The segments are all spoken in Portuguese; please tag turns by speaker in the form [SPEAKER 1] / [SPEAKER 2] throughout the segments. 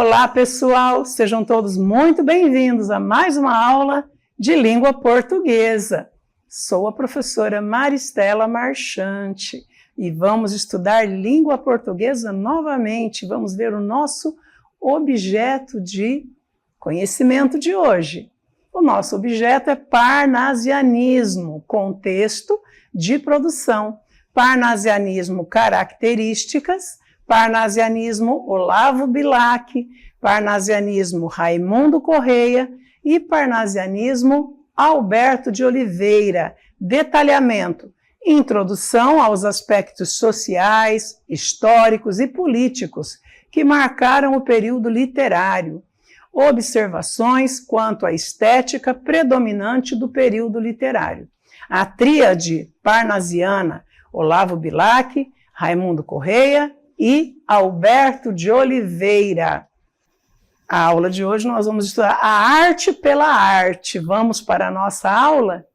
[SPEAKER 1] Olá, pessoal! Sejam todos muito bem-vindos a mais uma aula de língua portuguesa. Sou a professora Maristela Marchante e vamos estudar língua portuguesa novamente. Vamos ver o nosso objeto de conhecimento de hoje. O nosso objeto é parnasianismo, contexto de produção. Parnasianismo, características. Parnasianismo Olavo Bilac, Parnasianismo Raimundo Correia e Parnasianismo Alberto de Oliveira. Detalhamento: introdução aos aspectos sociais, históricos e políticos que marcaram o período literário. Observações quanto à estética predominante do período literário. A tríade parnasiana, Olavo Bilac, Raimundo Correia e Alberto de Oliveira. A aula de hoje nós vamos estudar a arte pela arte. Vamos para a nossa aula?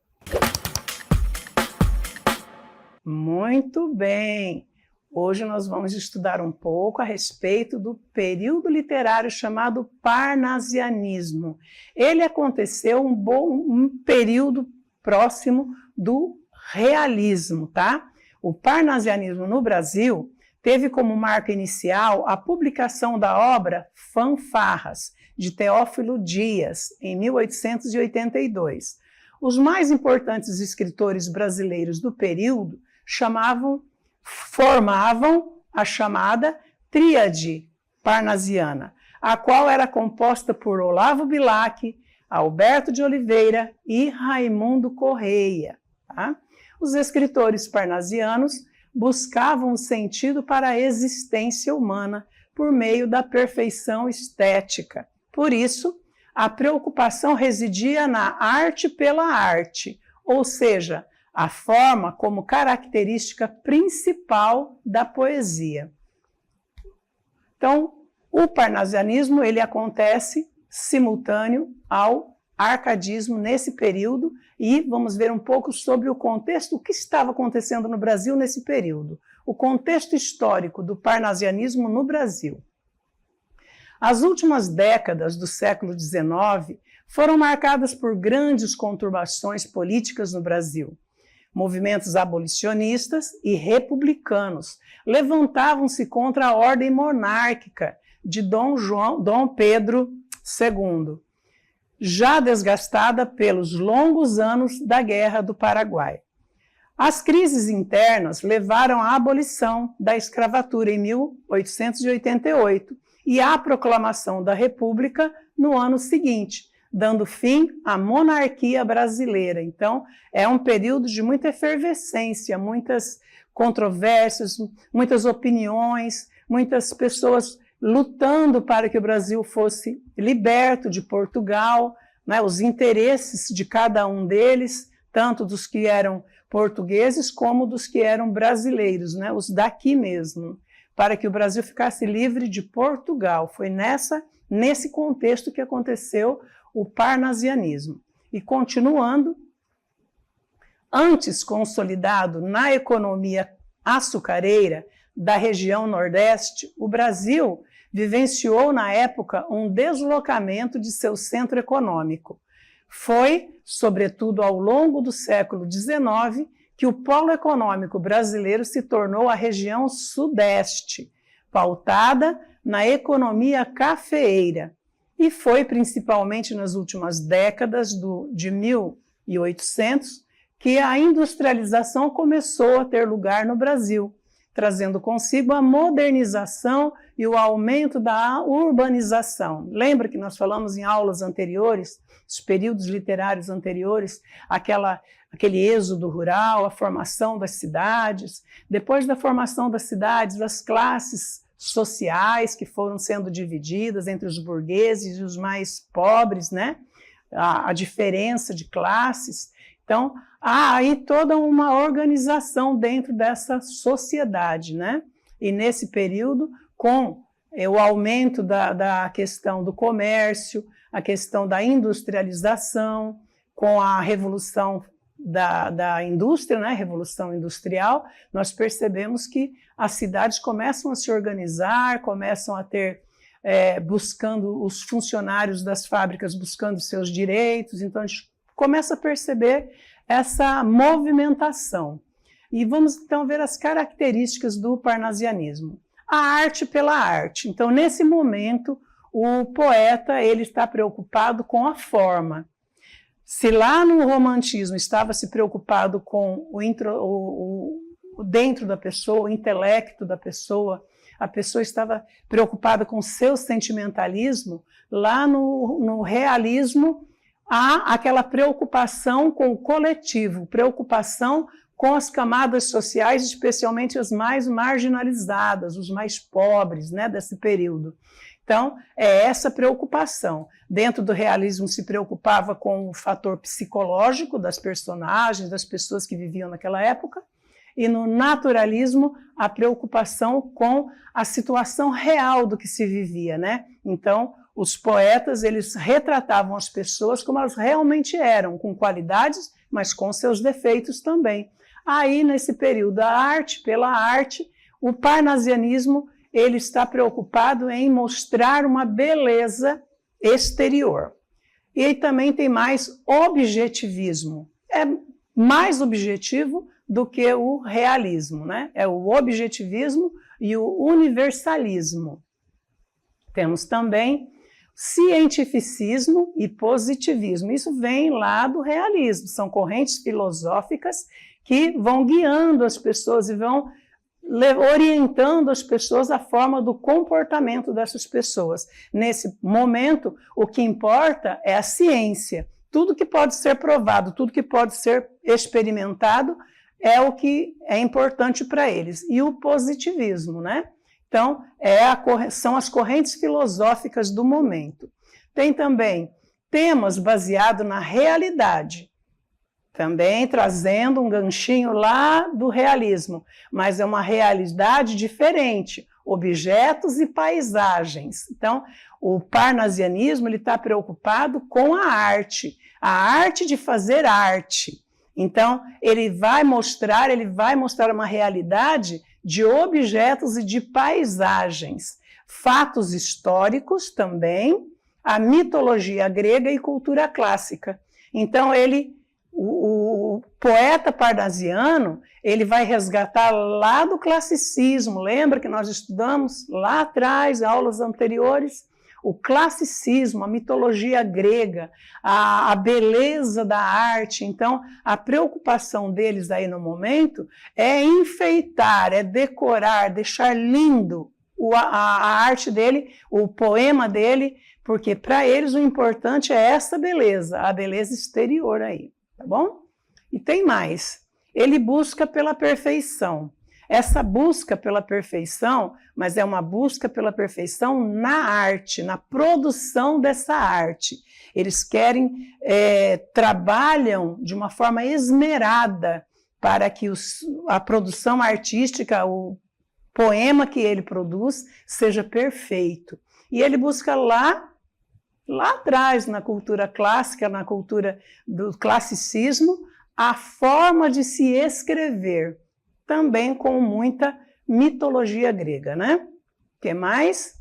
[SPEAKER 1] Muito bem! Hoje nós vamos estudar um pouco a respeito do período literário chamado parnasianismo. Ele aconteceu um período próximo do realismo, tá? O parnasianismo no Brasil teve como marca inicial a publicação da obra Fanfarras, de Teófilo Dias, em 1882. Os mais importantes escritores brasileiros do período formavam a chamada tríade parnasiana, a qual era composta por Olavo Bilac, Alberto de Oliveira e Raimundo Correia. Tá? Os escritores parnasianos buscavam o sentido para a existência humana por meio da perfeição estética. Por isso, a preocupação residia na arte pela arte, ou seja, a forma como característica principal da poesia. Então, o parnasianismo ele acontece simultâneo ao arcadismo nesse período e vamos ver um pouco sobre o contexto, o que estava acontecendo no Brasil nesse período, o contexto histórico do parnasianismo no Brasil. As últimas décadas do século XIX foram marcadas por grandes conturbações políticas no Brasil. Movimentos abolicionistas e republicanos levantavam-se contra a ordem monárquica de Dom Pedro II, já desgastada pelos longos anos da Guerra do Paraguai. As crises internas levaram à abolição da escravatura em 1888 e à proclamação da República no ano seguinte, dando fim à monarquia brasileira. Então, é um período de muita efervescência, muitas controvérsias, muitas opiniões, muitas pessoas lutando para que o Brasil fosse liberto de Portugal, né, os interesses de cada um deles, tanto dos que eram portugueses como dos que eram brasileiros, né, os daqui mesmo, para que o Brasil ficasse livre de Portugal. Foi nesse contexto que aconteceu o parnasianismo. E continuando, antes consolidado na economia açucareira da região Nordeste, o Brasil vivenciou na época um deslocamento de seu centro econômico. Foi, sobretudo ao longo do século XIX, que o polo econômico brasileiro se tornou a região Sudeste, pautada na economia cafeeira, e foi principalmente nas últimas décadas de 1800 que a industrialização começou a ter lugar no Brasil, trazendo consigo a modernização e o aumento da urbanização. Lembra que nós falamos em aulas anteriores, os períodos literários anteriores, aquele êxodo rural, a formação das cidades. Depois da formação das cidades, as classes sociais que foram sendo divididas entre os burgueses e os mais pobres, né? A diferença de classes. Então, há aí toda uma organização dentro dessa sociedade, né? E nesse período, com o aumento da questão do comércio, a questão da industrialização, com a revolução da indústria, né? Revolução industrial, nós percebemos que as cidades começam a se organizar, começam a ter buscando, os funcionários das fábricas buscando seus direitos. Então a gente começa a perceber essa movimentação. E vamos então ver as características do parnasianismo. A arte pela arte. Então, nesse momento, o poeta ele está preocupado com a forma. Se lá no romantismo estava se preocupado com o dentro da pessoa, o intelecto da pessoa, a pessoa estava preocupada com seu sentimentalismo, lá no realismo há aquela preocupação com o coletivo, preocupação com as camadas sociais, especialmente as mais marginalizadas, os mais pobres, né, desse período. Então, é essa preocupação. Dentro do realismo se preocupava com o fator psicológico das personagens, das pessoas que viviam naquela época, e no naturalismo a preocupação com a situação real do que se vivia, né? Então, os poetas, eles retratavam as pessoas como elas realmente eram, com qualidades, mas com seus defeitos também. Aí, nesse período, a arte pela arte, o parnasianismo, ele está preocupado em mostrar uma beleza exterior. E aí também tem mais objetivismo. É mais objetivo do que o realismo, né? É o objetivismo e o universalismo. Temos também cientificismo e positivismo. Isso vem lá do realismo. São correntes filosóficas que vão guiando as pessoas e vão orientando as pessoas à forma do comportamento dessas pessoas. Nesse momento, o que importa é a ciência. Tudo que pode ser provado, tudo que pode ser experimentado é o que é importante para eles. E o positivismo, né? Então, são as correntes filosóficas do momento. Tem também temas baseados na realidade, também trazendo um ganchinho lá do realismo, mas é uma realidade diferente, objetos e paisagens. Então, o parnasianismo está preocupado com a arte de fazer arte. Então, ele vai mostrar uma realidade de objetos e de paisagens, fatos históricos também, a mitologia grega e cultura clássica. Então, o poeta parnasiano, ele vai resgatar lá do classicismo, lembra que nós estudamos lá atrás, aulas anteriores, o classicismo, a mitologia grega, a beleza da arte. Então, a preocupação deles aí no momento é enfeitar, é decorar, deixar lindo a arte dele, o poema dele, porque para eles o importante é essa beleza, a beleza exterior aí. Tá bom? E tem mais. Ele busca pela perfeição. Essa busca pela perfeição, mas é uma busca pela perfeição na arte, na produção dessa arte. Eles trabalham de uma forma esmerada para que a produção artística, o poema que ele produz, seja perfeito. E ele busca lá atrás, na cultura clássica, na cultura do classicismo, a forma de se escrever, também com muita mitologia grega, né? O que mais?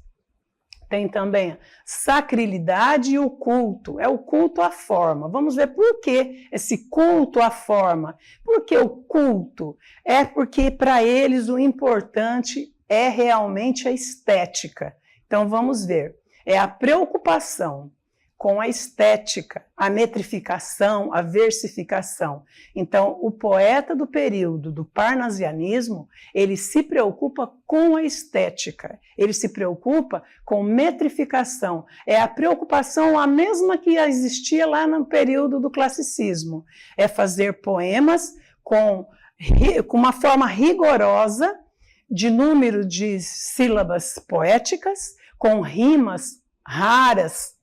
[SPEAKER 1] Tem também sacrilidade e o culto. É o culto à forma. Vamos ver por que esse culto à forma. Por que o culto? É porque para eles o importante é realmente a estética. Então vamos ver. É a preocupação com a estética, a metrificação, a versificação. Então, o poeta do período do parnasianismo, ele se preocupa com a estética, ele se preocupa com metrificação. É a preocupação a mesma que existia lá no período do classicismo. É fazer poemas com uma forma rigorosa, de número de sílabas poéticas, com rimas raras,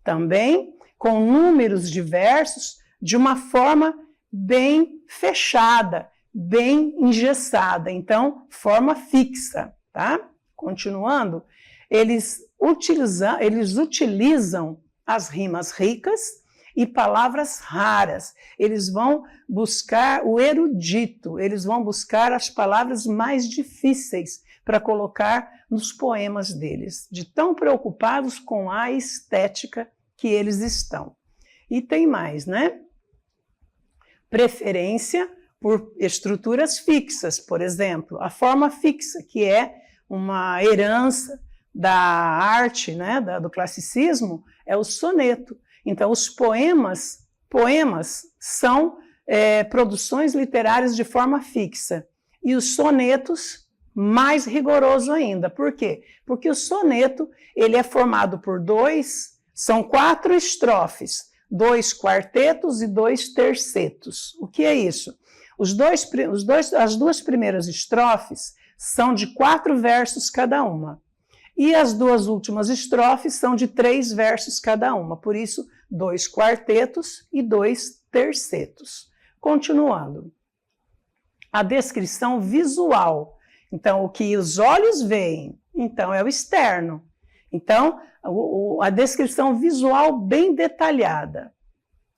[SPEAKER 1] também com números diversos, de uma forma bem fechada, bem engessada. Então, forma fixa, tá? Continuando, eles utilizam as rimas ricas e palavras raras. Eles vão buscar o erudito, eles vão buscar as palavras mais difíceis, para colocar nos poemas deles, de tão preocupados com a estética que eles estão. E tem mais, né? Preferência por estruturas fixas, por exemplo, a forma fixa, que é uma herança da arte, né, do classicismo, é o soneto. Então, os poemas são produções literárias de forma fixa, e os sonetos mais rigoroso ainda. Por quê? Porque o soneto ele é formado por são 4 estrofes, 2 quartetos e 2 tercetos. O que é isso? As 2 primeiras estrofes são de 4 versos cada uma. E as 2 últimas estrofes são de 3 versos cada uma. Por isso, 2 quartetos e 2 tercetos. Continuando. A descrição visual. Então, o que os olhos veem, então, é o externo. Então, a descrição visual bem detalhada,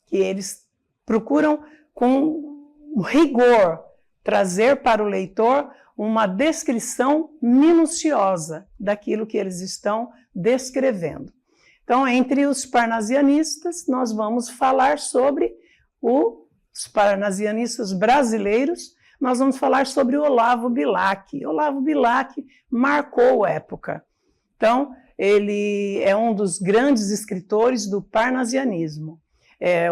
[SPEAKER 1] que eles procuram com rigor trazer para o leitor uma descrição minuciosa daquilo que eles estão descrevendo. Então, entre os parnasianistas, nós vamos falar sobre os parnasianistas brasileiros, nós vamos falar sobre Olavo Bilac. Olavo Bilac marcou época. Então, ele é um dos grandes escritores do parnasianismo.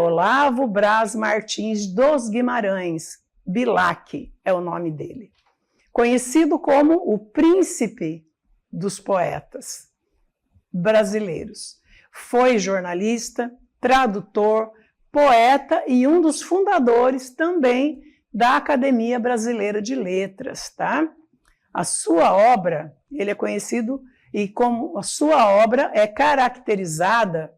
[SPEAKER 1] Olavo Braz Martins dos Guimarães, Bilac é o nome dele. Conhecido como o príncipe dos poetas brasileiros. Foi jornalista, tradutor, poeta e um dos fundadores também da Academia Brasileira de Letras, tá? A sua obra, ele é conhecido e como a sua obra é caracterizada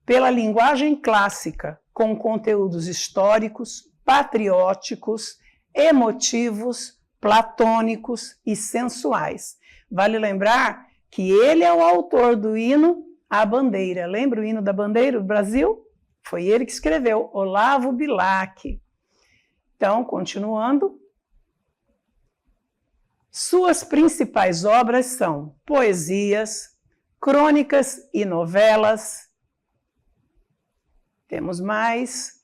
[SPEAKER 1] pela linguagem clássica, com conteúdos históricos, patrióticos, emotivos, platônicos e sensuais. Vale lembrar que ele é o autor do hino à bandeira. Lembra o hino da bandeira do Brasil? Foi ele que escreveu, Olavo Bilac. Então, continuando, suas principais obras são poesias, crônicas e novelas. Temos mais,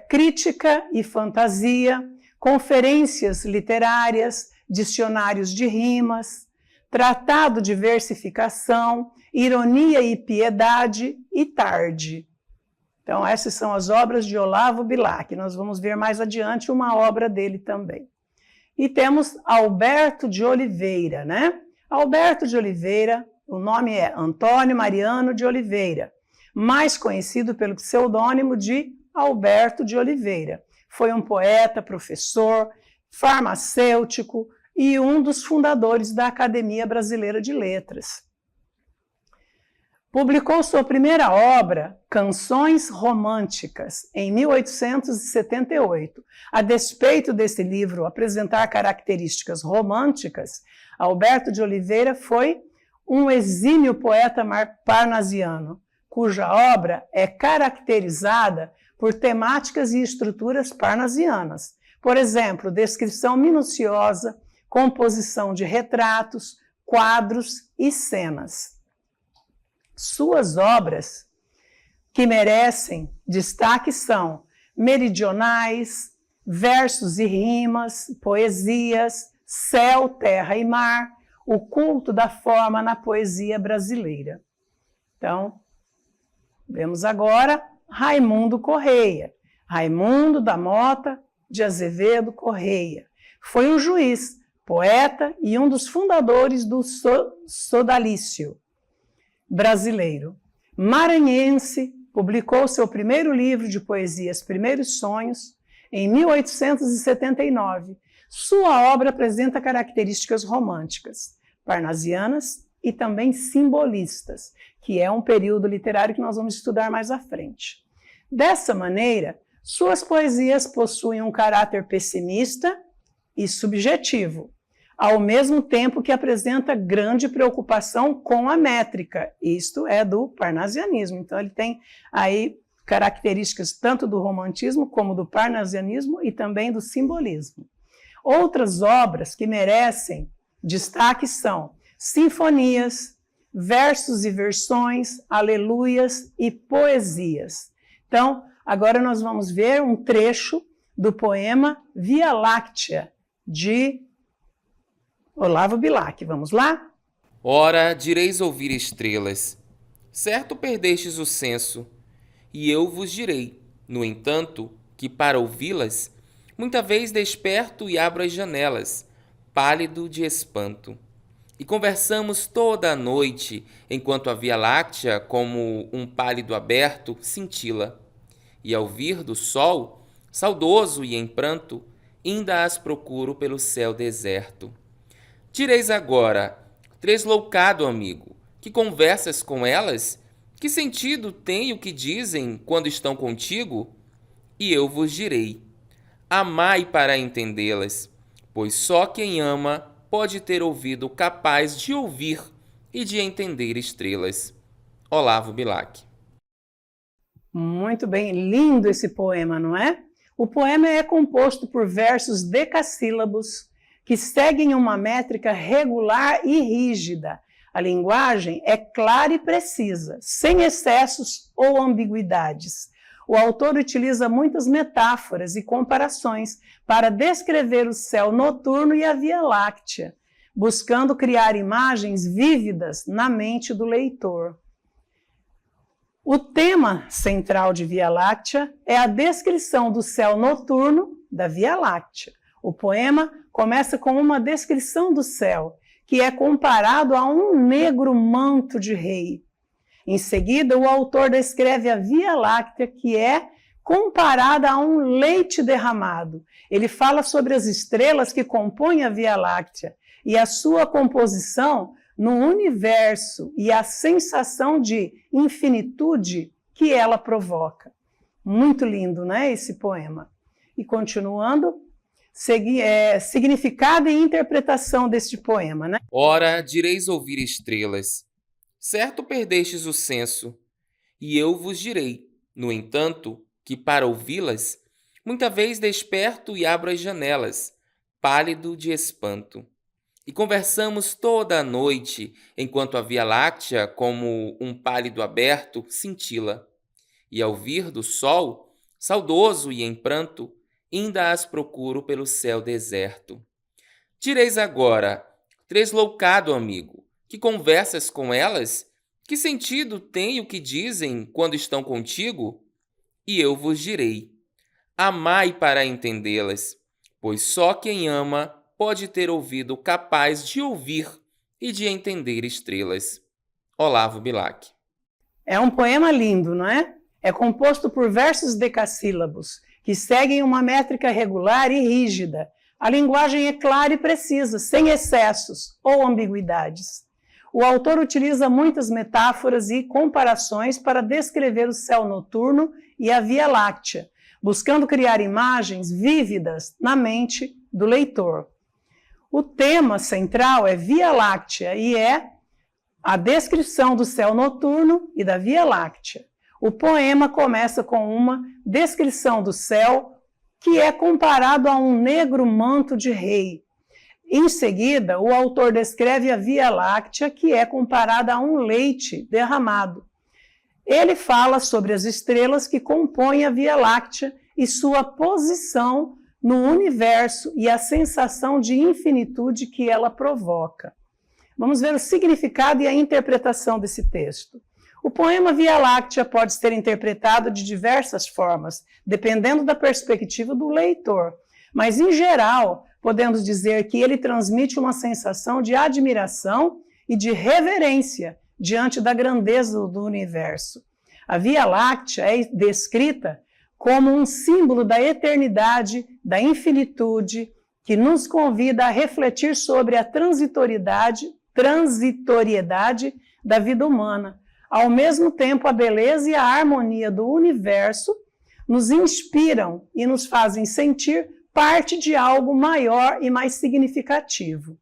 [SPEAKER 1] crítica e fantasia, conferências literárias, dicionários de rimas, tratado de versificação, ironia e piedade e tarde. Então, essas são as obras de Olavo Bilac. Nós vamos ver mais adiante uma obra dele também. E temos Alberto de Oliveira, né? Alberto de Oliveira, o nome é Antônio Mariano de Oliveira, mais conhecido pelo pseudônimo de Alberto de Oliveira. Foi um poeta, professor, farmacêutico e um dos fundadores da Academia Brasileira de Letras. Publicou sua primeira obra, Canções Românticas, em 1878. A despeito desse livro apresentar características românticas, Alberto de Oliveira foi um exímio poeta parnasiano, cuja obra é caracterizada por temáticas e estruturas parnasianas. Por exemplo, descrição minuciosa, composição de retratos, quadros e cenas. Suas obras que merecem destaque são meridionais, versos e rimas, poesias, céu, terra e mar, o culto da forma na poesia brasileira. Então, vemos agora Raimundo Correia. Raimundo da Mota de Azevedo Correia. Foi um juiz, poeta e um dos fundadores do sodalício brasileiro. Maranhense, publicou seu primeiro livro de poesias, Primeiros Sonhos, em 1879. Sua obra apresenta características românticas, parnasianas e também simbolistas, que é um período literário que nós vamos estudar mais à frente. Dessa maneira, suas poesias possuem um caráter pessimista e subjetivo, ao mesmo tempo que apresenta grande preocupação com a métrica. Isto é do parnasianismo. Então, ele tem aí características tanto do romantismo como do parnasianismo e também do simbolismo. Outras obras que merecem Destaques são sinfonias, versos e versões, aleluias e poesias. Então, agora nós vamos ver um trecho do poema Via Láctea, de Olavo Bilac. Vamos lá?
[SPEAKER 2] Ora, direis ouvir estrelas, certo perdestes o senso, e eu vos direi, no entanto, que para ouvi-las, muita vez desperto e abro as janelas, pálido de espanto. E conversamos toda a noite, enquanto a Via Láctea, como um pálido aberto, cintila. E ao vir do sol, saudoso e em pranto, ainda as procuro pelo céu deserto. Direis agora, tresloucado amigo, que conversas com elas? Que sentido tem o que dizem quando estão contigo? E eu vos direi, amai para entendê-las, pois só quem ama pode ter ouvido capaz de ouvir e de entender estrelas. Olavo Bilac.
[SPEAKER 1] Muito bem, lindo esse poema, não é? O poema é composto por versos decassílabos que seguem uma métrica regular e rígida. A linguagem é clara e precisa, sem excessos ou ambiguidades. O autor utiliza muitas metáforas e comparações para descrever o céu noturno e a Via Láctea, buscando criar imagens vívidas na mente do leitor. O tema central de Via Láctea é a descrição do céu noturno da Via Láctea. O poema começa com uma descrição do céu, que é comparado a um negro manto de rei. Em seguida, o autor descreve a Via Láctea, que é comparada a um leite derramado. Ele fala sobre as estrelas que compõem a Via Láctea e a sua composição no universo e a sensação de infinitude que ela provoca. Muito lindo, né, esse poema? E continuando, significado e interpretação deste poema, né?
[SPEAKER 2] Ora, direis ouvir estrelas, certo perdestes o senso, e eu vos direi, no entanto, que para ouvi-las, muita vez desperto e abro as janelas, pálido de espanto. E conversamos toda a noite, enquanto a Via Láctea, como um pálido aberto, cintila. E ao vir do sol, saudoso e em pranto, ainda as procuro pelo céu deserto. Direis agora, tresloucado amigo, que conversas com elas? Que sentido tem o que dizem quando estão contigo? E eu vos direi, amai para entendê-las, pois só quem ama pode ter ouvido capaz de ouvir e de entender estrelas. Olavo Bilac.
[SPEAKER 1] É um poema lindo, não é? É composto por versos decassílabos, que seguem uma métrica regular e rígida. A linguagem é clara e precisa, sem excessos ou ambiguidades. O autor utiliza muitas metáforas e comparações para descrever o céu noturno e a Via Láctea, buscando criar imagens vívidas na mente do leitor. O tema central é Via Láctea e é a descrição do céu noturno e da Via Láctea. O poema começa com uma descrição do céu que é comparado a um negro manto de rei. Em seguida, o autor descreve a Via Láctea, que é comparada a um leite derramado. Ele fala sobre as estrelas que compõem a Via Láctea e sua posição no universo e a sensação de infinitude que ela provoca. Vamos ver o significado e a interpretação desse texto. O poema Via Láctea pode ser interpretado de diversas formas, dependendo da perspectiva do leitor, mas, em geral, podemos dizer que ele transmite uma sensação de admiração e de reverência diante da grandeza do universo. A Via Láctea é descrita como um símbolo da eternidade, da infinitude, que nos convida a refletir sobre a transitoriedade da vida humana. Ao mesmo tempo, a beleza e a harmonia do universo nos inspiram e nos fazem sentir parte de algo maior e mais significativo.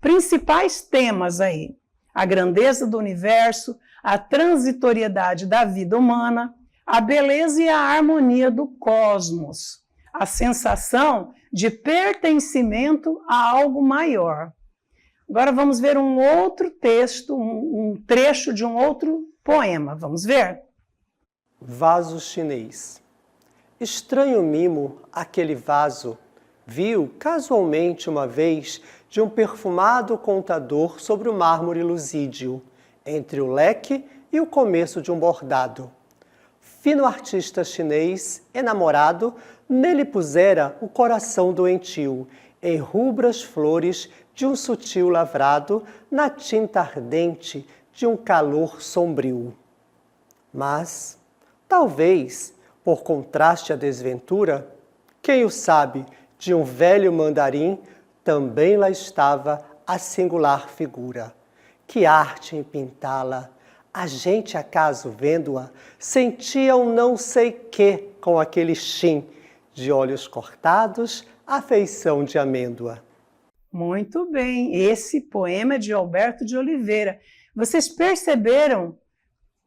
[SPEAKER 1] Principais temas aí: a grandeza do universo, a transitoriedade da vida humana, a beleza e a harmonia do cosmos, a sensação de pertencimento a algo maior. Agora vamos ver um outro texto, um trecho de um outro poema. Vamos ver?
[SPEAKER 3] Vaso chinês. Estranho mimo aquele vaso viu casualmente uma vez de um perfumado contador sobre o mármorelusídio, entre o leque e o começo de um bordado. Fino artista chinês, enamorado, nele pusera o coração doentio, em rubras flores de um sutil lavrado, na tinta ardente de um calor sombrio. Mas, talvez, por contraste à desventura, quem o sabe, de um velho mandarim, também lá estava a singular figura. Que arte em pintá-la! A gente, acaso, vendo-a, sentia um não sei quê com aquele chin de olhos cortados, a feição de amêndoa.
[SPEAKER 1] Muito bem, esse poema é de Alberto de Oliveira. Vocês perceberam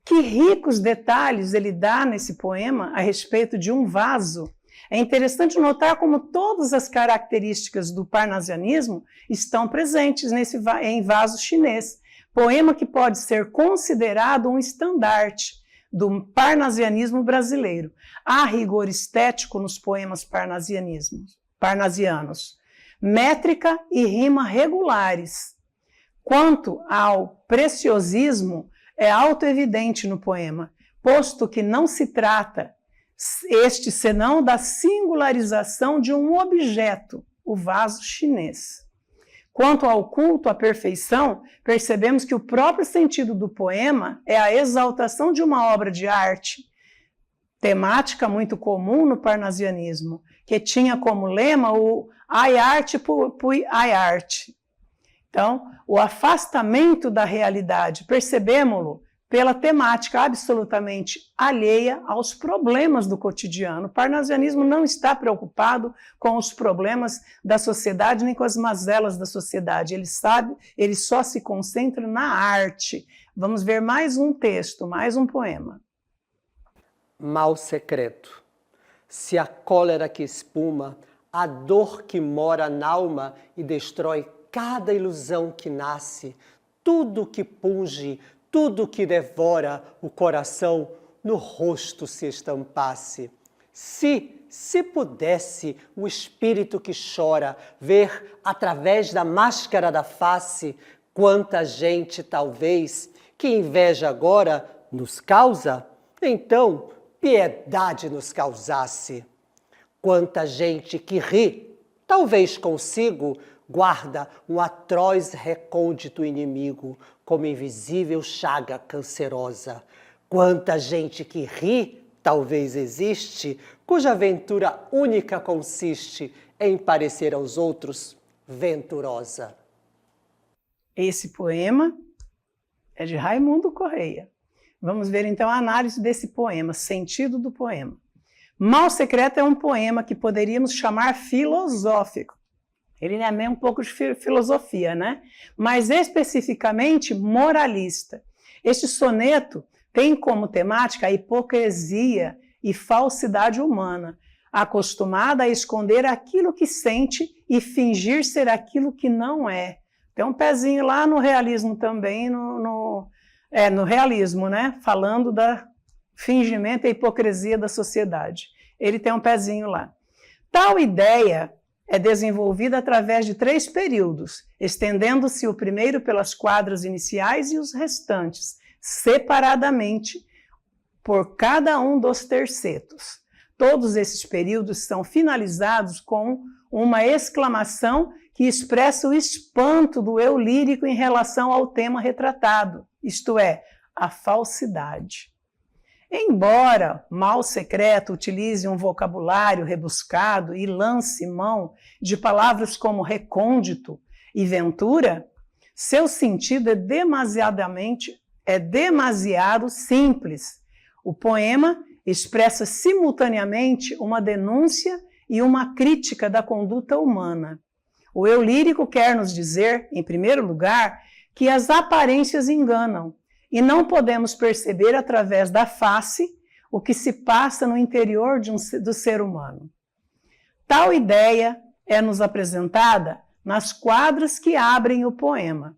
[SPEAKER 1] que ricos detalhes ele dá nesse poema a respeito de um vaso? É interessante notar como todas as características do parnasianismo estão presentes em vaso chinês. Poema que pode ser considerado um estandarte do parnasianismo brasileiro. Há rigor estético nos poemas parnasianos. Métrica e rima regulares. Quanto ao preciosismo, é autoevidente no poema, posto que não se trata senão da singularização de um objeto, o vaso chinês. Quanto ao culto à perfeição, percebemos que o próprio sentido do poema é a exaltação de uma obra de arte, temática muito comum no parnasianismo, que tinha como lema o ai arte pui ai arte. Então, o afastamento da realidade, percebemos-lo pela temática absolutamente alheia aos problemas do cotidiano. O parnasianismo não está preocupado com os problemas da sociedade nem com as mazelas da sociedade. Ele só se concentra na arte. Vamos ver mais um texto, mais um poema.
[SPEAKER 3] Mal secreto. Se a cólera que espuma, a dor que mora n'alma e destrói cada ilusão que nasce, tudo que punge, tudo que devora o coração, no rosto se estampasse. Se pudesse o espírito que chora ver através da máscara da face, quanta gente talvez que inveja agora nos causa, então piedade nos causasse. Quanta gente que ri, talvez consigo, guarda um atroz recôndito inimigo, como invisível chaga cancerosa. Quanta gente que ri, talvez existe, cuja aventura única consiste em parecer aos outros venturosa.
[SPEAKER 1] Esse poema é de Raimundo Correia. Vamos ver então a análise desse poema, sentido do poema. Mal Secreto é um poema que poderíamos chamar filosófico. Ele é meio um pouco de filosofia, né? Mas especificamente moralista. Este soneto tem como temática a hipocrisia e falsidade humana, acostumada a esconder aquilo que sente e fingir ser aquilo que não é. Tem um pezinho lá no realismo também, no realismo, né? Falando da fingimento e hipocrisia da sociedade. Ele tem um pezinho lá. Tal ideia é desenvolvida através de 3 períodos, estendendo-se o primeiro pelas quadras iniciais e os restantes, separadamente, por cada um dos tercetos. Todos esses períodos são finalizados com uma exclamação que expressa o espanto do eu lírico em relação ao tema retratado, isto é, a falsidade. Embora Mal Secreto utilize um vocabulário rebuscado e lance mão de palavras como recôndito e ventura, seu sentido é demasiado simples. O poema expressa simultaneamente uma denúncia e uma crítica da conduta humana. O eu lírico quer nos dizer, em primeiro lugar, que as aparências enganam, e não podemos perceber através da face o que se passa no interior do ser humano. Tal ideia é nos apresentada nas quadras que abrem o poema.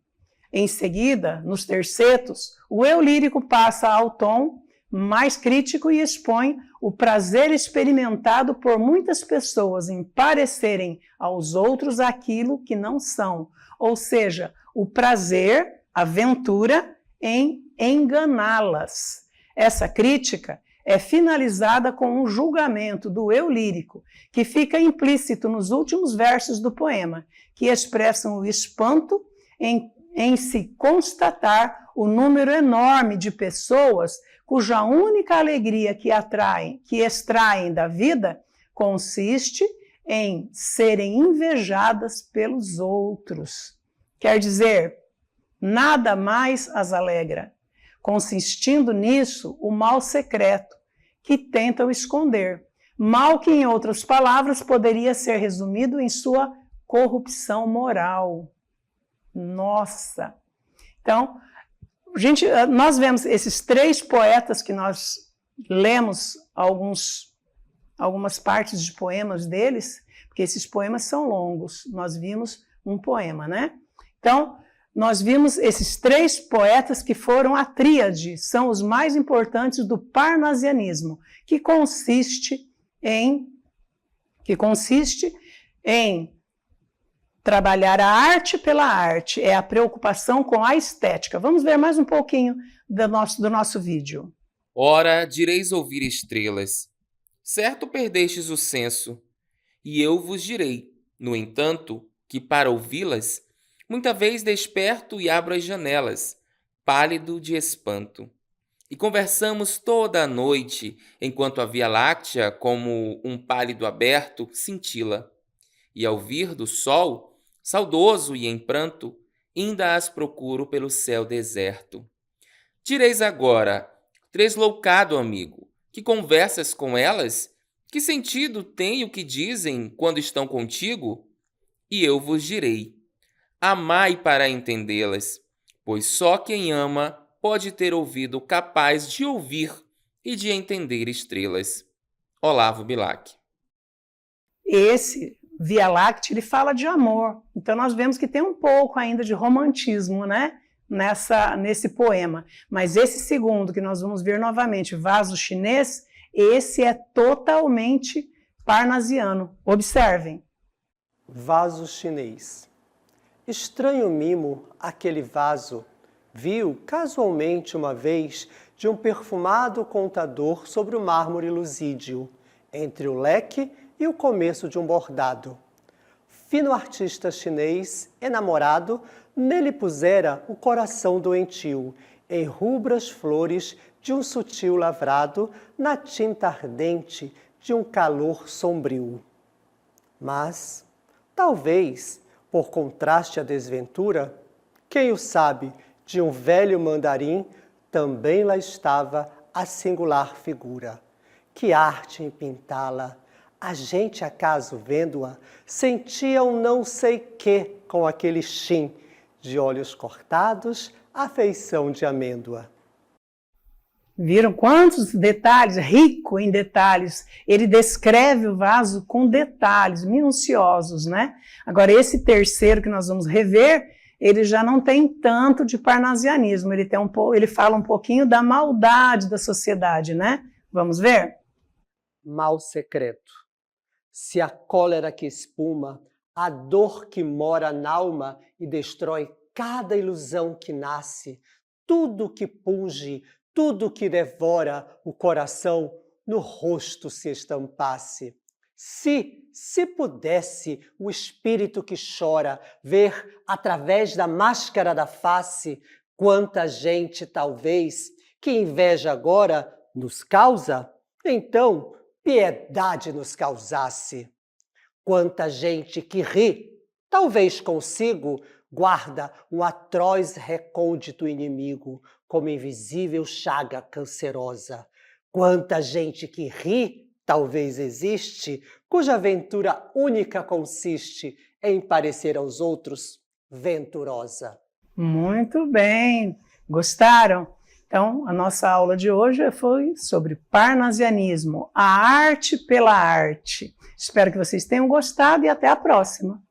[SPEAKER 1] Em seguida, nos tercetos, o eu lírico passa ao tom mais crítico e expõe o prazer experimentado por muitas pessoas em parecerem aos outros aquilo que não são, ou seja, o prazer, a ventura em enganá-las. Essa crítica é finalizada com um julgamento do eu lírico, que fica implícito nos últimos versos do poema, que expressam o espanto em se constatar o número enorme de pessoas cuja única alegria que extraem da vida consiste em serem invejadas pelos outros. Quer dizer, nada mais as alegra, consistindo nisso o mal secreto que tentam esconder. Mal que, em outras palavras, poderia ser resumido em sua corrupção moral. Nossa! Então, nós vemos esses três poetas que nós lemos algumas partes de poemas deles, porque esses poemas são longos. Nós vimos um poema, né? Então, nós vimos esses três poetas que foram a tríade, são os mais importantes do parnasianismo, que consiste em trabalhar a arte pela arte, é a preocupação com a estética. Vamos ver mais um pouquinho do nosso vídeo.
[SPEAKER 2] Ora, direis ouvir estrelas, certo perdestes o senso, e eu vos direi, no entanto, que para ouvi-las, muita vez desperto e abro as janelas, pálido de espanto. E conversamos toda a noite, enquanto a Via Láctea, como um pálido aberto, cintila. E ao vir do sol, saudoso e em pranto, ainda as procuro pelo céu deserto. Direis agora, tresloucado amigo, que conversas com elas? Que sentido tem o que dizem quando estão contigo? E eu vos direi, amai para entendê-las, pois só quem ama pode ter ouvido capaz de ouvir e de entender estrelas. Olavo Bilac.
[SPEAKER 1] Esse Via Láctea, ele fala de amor. Então nós vemos que tem um pouco ainda de romantismo, né? Nesse poema. Mas esse segundo, que nós vamos ver novamente, Vaso Chinês, esse é totalmente parnasiano. Observem.
[SPEAKER 3] Vaso chinês. Estranho mimo, aquele vaso, viu casualmente uma vez de um perfumado contador sobre o mármorelusídio, entre o leque e o começo de um bordado. Fino artista chinês, enamorado, nele pusera o coração doentio, em rubras flores de um sutil lavrado, na tinta ardente de um calor sombrio. Mas, talvez, por contraste à desventura, quem o sabe, de um velho mandarim, também lá estava a singular figura. Que arte em pintá-la! A gente, acaso, vendo-a, sentia um não sei quê com aquele chin, de olhos cortados, a feição de amêndoa.
[SPEAKER 1] Viram quantos detalhes? Rico em detalhes. Ele descreve o vaso com detalhes minuciosos, né? Agora, esse terceiro que nós vamos rever, ele já não tem tanto de parnasianismo. Ele fala um pouquinho da maldade da sociedade, né? Vamos ver?
[SPEAKER 3] Mal secreto. Se a cólera que espuma, a dor que mora n'alma e destrói cada ilusão que nasce, tudo que punge, tudo que devora o coração, no rosto se estampasse. Se pudesse o espírito que chora ver através da máscara da face, quanta gente talvez que inveja agora nos causa, então piedade nos causasse. Quanta gente que ri, talvez consigo, guarda um atroz recôndito inimigo, como invisível chaga cancerosa. Quanta gente que ri, talvez existe, cuja aventura única consiste em parecer aos outros venturosa.
[SPEAKER 1] Muito bem! Gostaram? Então, a nossa aula de hoje foi sobre parnasianismo, a arte pela arte. Espero que vocês tenham gostado e até a próxima!